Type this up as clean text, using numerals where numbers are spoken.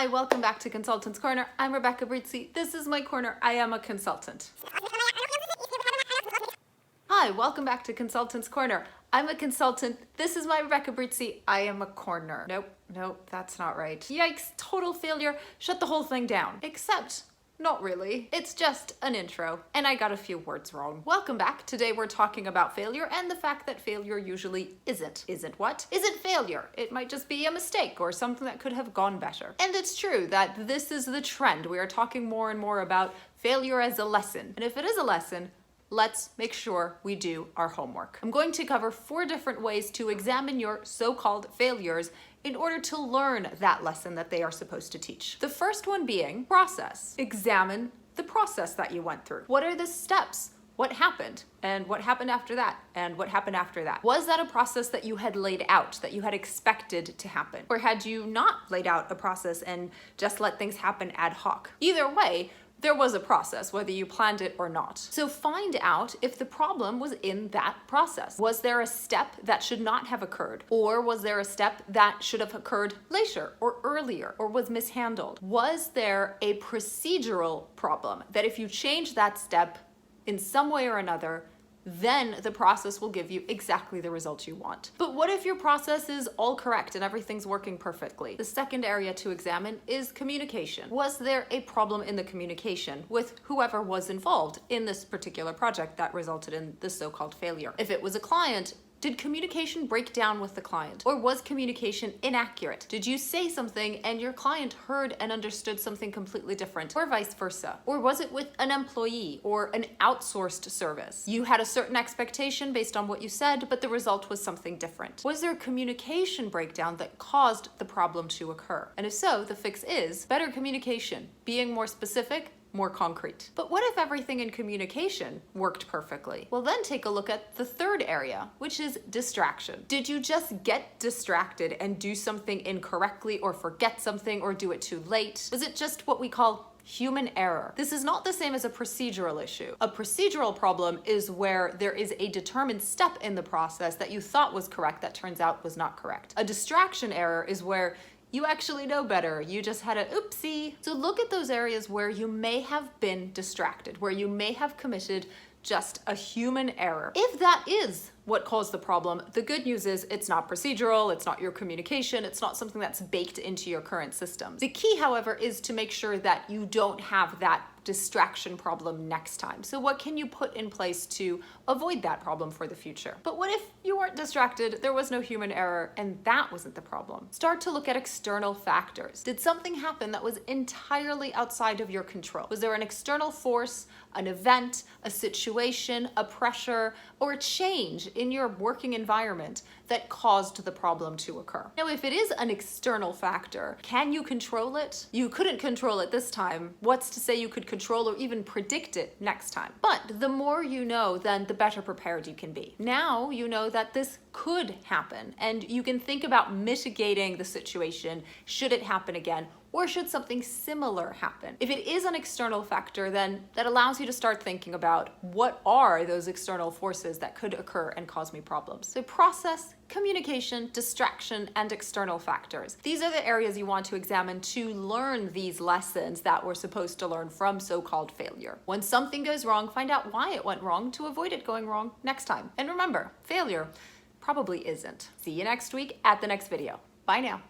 Hi, welcome back to Consultant's Corner. I'm Rebecca Brizi. This is my corner. I am a consultant. Hi, welcome back to Consultant's Corner. I'm a consultant. This is my Rebecca Brizi. I am a corner. Nope, that's not right. Yikes, total failure. Shut the whole thing down. Except, not really. It's just an intro, and I got a few words wrong. Welcome back. Today we're talking about failure and the fact that failure usually isn't. Isn't what? Isn't failure. It might just be a mistake or something that could have gone better. And it's true that this is the trend. We are talking more and more about failure as a lesson. And if it is a lesson, let's make sure we do our homework. I'm going to cover 4 different ways to examine your so-called failures in order to learn that lesson that they are supposed to teach. The first one being process. Examine the process that you went through. What are the steps? What happened? And what happened after that? And what happened after that? Was that a process that you had laid out, that you had expected to happen? Or had you not laid out a process and just let things happen ad hoc? Either way, there was a process, whether you planned it or not. So find out if the problem was in that process. Was there a step that should not have occurred? Or was there a step that should have occurred later or earlier or was mishandled? Was there a procedural problem that if you change that step in some way or another, then the process will give you exactly the result you want. But what if your process is all correct and everything's working perfectly? The second area to examine is communication. Was there a problem in the communication with whoever was involved in this particular project that resulted in the so-called failure? If it was a client, did communication break down with the client? Or was communication inaccurate? Did you say something and your client heard and understood something completely different, or vice versa? Or was it with an employee or an outsourced service? You had a certain expectation based on what you said, but the result was something different. Was there a communication breakdown that caused the problem to occur? And if so, the fix is better communication, being more specific, more concrete. But what if everything in communication worked perfectly? Well, then take a look at the third area, which is distraction. Did you just get distracted and do something incorrectly or forget something or do it too late? Was it just what we call human error? This is not the same as a procedural issue. A procedural problem is where there is a determined step in the process that you thought was correct that turns out was not correct. A distraction error is where you actually know better. You just had an oopsie. So look at those areas where you may have been distracted, where you may have committed just a human error. If that is what caused the problem, the good news is it's not procedural, it's not your communication, it's not something that's baked into your current systems. The key, however, is to make sure that you don't have that distraction problem next time. So what can you put in place to avoid that problem for the future? But what if you weren't distracted, there was no human error, and that wasn't the problem? Start to look at external factors. Did something happen that was entirely outside of your control? Was there an external force, an event, a situation, a pressure, or a change in your working environment that caused the problem to occur? Now, if it is an external factor, can you control it? You couldn't control it this time. What's to say you could control or even predict it next time? But the more you know, then the better prepared you can be. Now you know that this could happen, and you can think about mitigating the situation should it happen again, or should something similar happen. If it is an external factor, then that allows you to start thinking about what are those external forces that could occur and cause me problems. So process, communication, distraction, and external factors. These are the areas you want to examine to learn these lessons that we're supposed to learn from so-called failure. When something goes wrong, find out why it went wrong to avoid it going wrong next time. And remember, failure probably isn't. See you next week at the next video. Bye now.